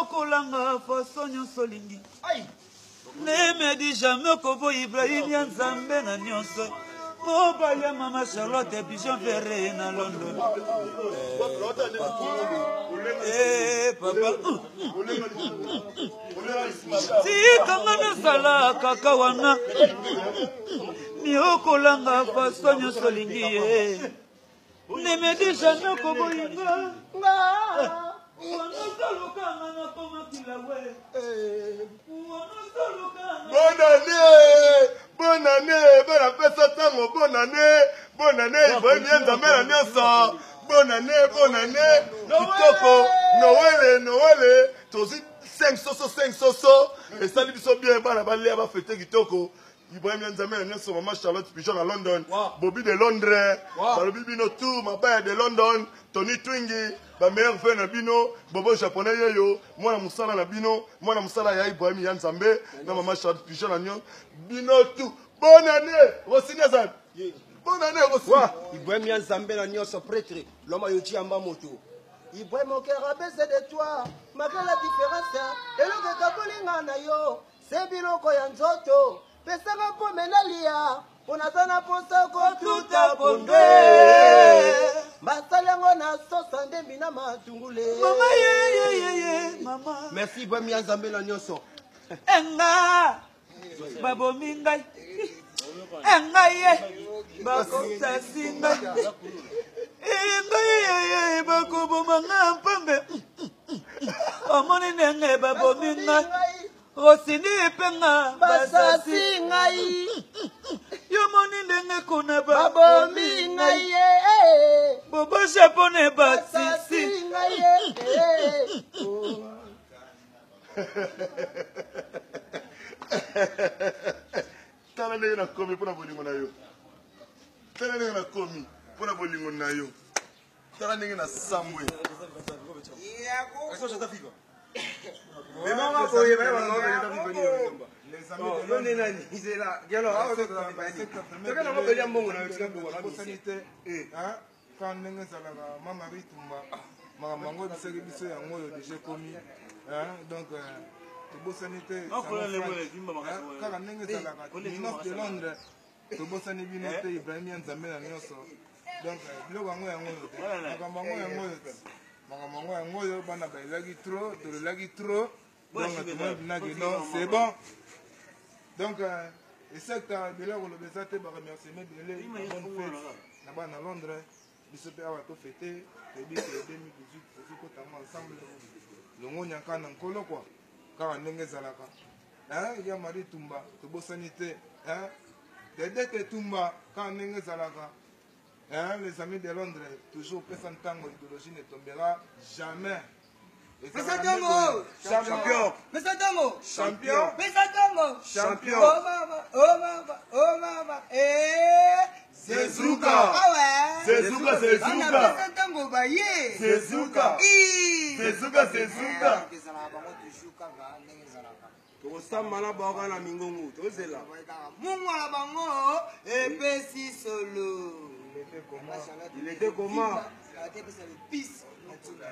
okolanga façon nyonso olingi ne me di jamais kobo Ibrahim ya Nzambe na nyonso mobali ya mama Charlotte Pigeon Ferré na London papa tikanga nasala kaka wana ni okolanga façon nyonso olingi ye ne me di jamais kobo Inga Bonne année, bonne année, bonne année, Ibrahim ya Nzambe na nyonso. Bonne année, kitoko, Noël, tozi 5 soso, et sali biso bien bana balia ba fêter kitoko. Ibrahim ya Nzambe na nyonso, maman Charlotte Pigeon à London, Bobby de Londres, Balobi bino tout, Mabaya de London, Tony Twingi, ba meilleur frère na bino, Bobo japonais yo, moi na musala na bino, moi na musala ya Ibrahim ya Nzambe, na maman Charlotte Pigeon na nyon, bino tout. Bonne année, Rosinazan. Bonne année, Rosin. Ibrahim ya Nzambe na nyon so prêtre, l'homme a yoti amba moto. Ibrahim mon cœur a baissé de toi, malgré la différence, et le kakabolinga na yo, c'est biloko ya nzoto, pesanga po menalia. On attend la poste tout à pondé. Masalango na sosande mina matungule. Maman. Merci Ibrahim ya Nzambe na nyonso. Enga babo mingai. Enga ye bako sasinga. Enga ye bako bomanga mpambe. Omoni nenge babo mingai. Rosini penga basasi ngai. Yo moni ndenge kuna babo mingai bobo japonais basisi ngai Tala ndenge na komi pona bolingo na yo. Tala ndenge na komi pona bolingo na yo. Tala ndenge na samwe. C'est bon. Donc, et ça, tu as bien remercié à Londres. Nous sommes fêtés. Depuis 2018, nous sommes ensemble. Nous sommes ensemble. Quoi. Car on est Zalaka. Il y a Marie Tumba, de Bossanité. Dès que Tumba, quand on est Zalaka. Les amis de Londres, toujours présentant l'idéologie ne tombera jamais. Champion! Champion! Champion! Champion! Oh mama! Sezuka! Ah ouais! Sezuka! Sezuka! Tosamala baka na mingongo, tozela. Mungwala bango epesi solo. Il était comment?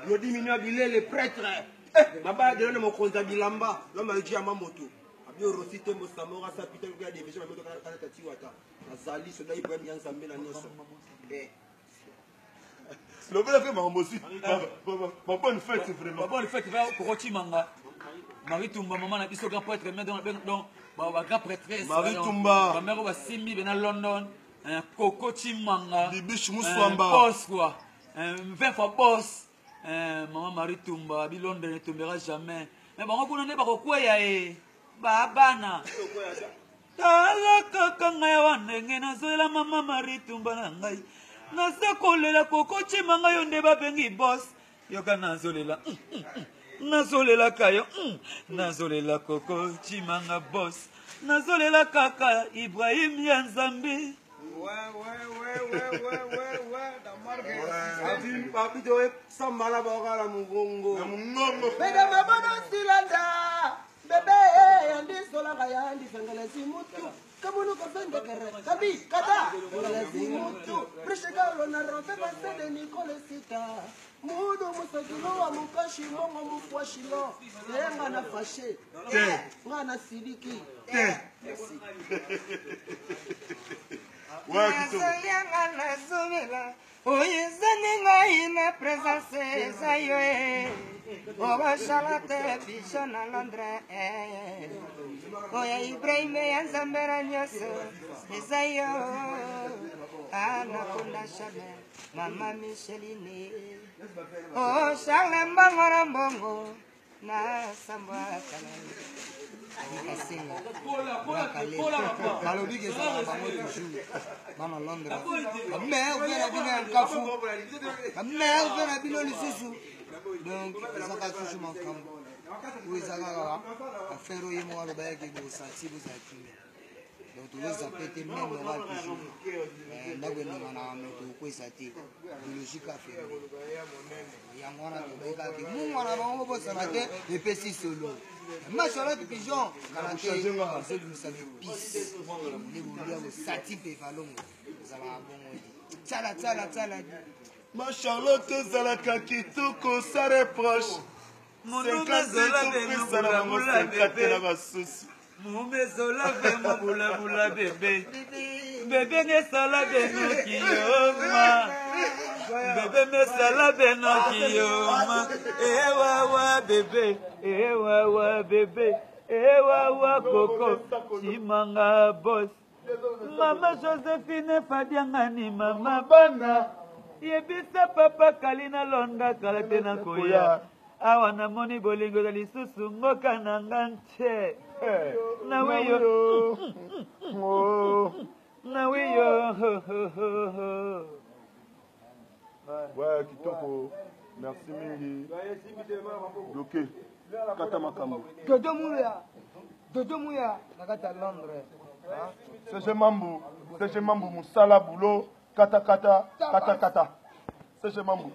Il diminue les prêtres. Baba de l'homme au bilamba, l'homme a dit à ma moto. Abio Rosito Mosamora, sa putain de des gens à la Tatiwata. Azali, cela il prend bien Zambé la Nyoso. Le vrai fait ma aussi. Ma bonne fête, c'est vraiment. Ma bonne fête, pour Roti Manga. Marie Tumba, maman, n'a pas grand prêtre, mais dans la grand prêtresse. Marie Tumba. Ma mère va Simi, ben à London. Un Coco Chimanga. Bibiche Moussouamba. Boss, quoi. 20 fois boss. Maman Marie Tumba, London ne tombera jamais. Mais bon, on ne peut pas quoi ya Babana. Tala kaka ya wanenge na zoela mama Marie Tumba na ngai. Na sakolela Coco Chimanga yo nde babengi boss. Yoka nazolela. Nazolela kayo. Nazolela Coco Chimanga boss. Nazolela kaka Ibrahim ya Nzambe. Mutu Mono Mosagino, Amukashi, Mongo Mukwashino, Mana Faché, Mana Siliki. Merci. Ina présence zayo oba salate bishona Londres oya Ibrahim yanzambera nyoso zayo ana kunda shame mama Micheline oh shale mbangora mbongo na samba kana balobi ke ça va moi toujours mama Londres mais vient bien en kafu mais vient bien lisusu donc ça va toujours mon camp oui ça va faire au yemo alo ba ke bo sati bo sati donc tu veux appeler même normal toujours ndagwe ngana moto ko sati biologique a fait ya ngwana to ba ka ke mu ngwana ba ngo bo sanate et pesi solo ma charlotte pigeon kanate c'est du ça pisse ni boulia au sati pe falongo ça va bon tsala ma charlotte zalaka kitoko ça reproche mon Mumezola vemo bula bula bébé bébé nesala beno kiyoma bébé mesala beno kiyoma ewa bébé ewa koko chimanga boss mama Josephine Fadiangani mama bana yebisa papa kalina londa kalate na koya awa namoni bolingo za lisusu ngoka na ngante nawe yo ouais kitoko merci mingi doke kata makambo Dodo muya nakata Londres c'est mambu musala boulot kata Serge Mambu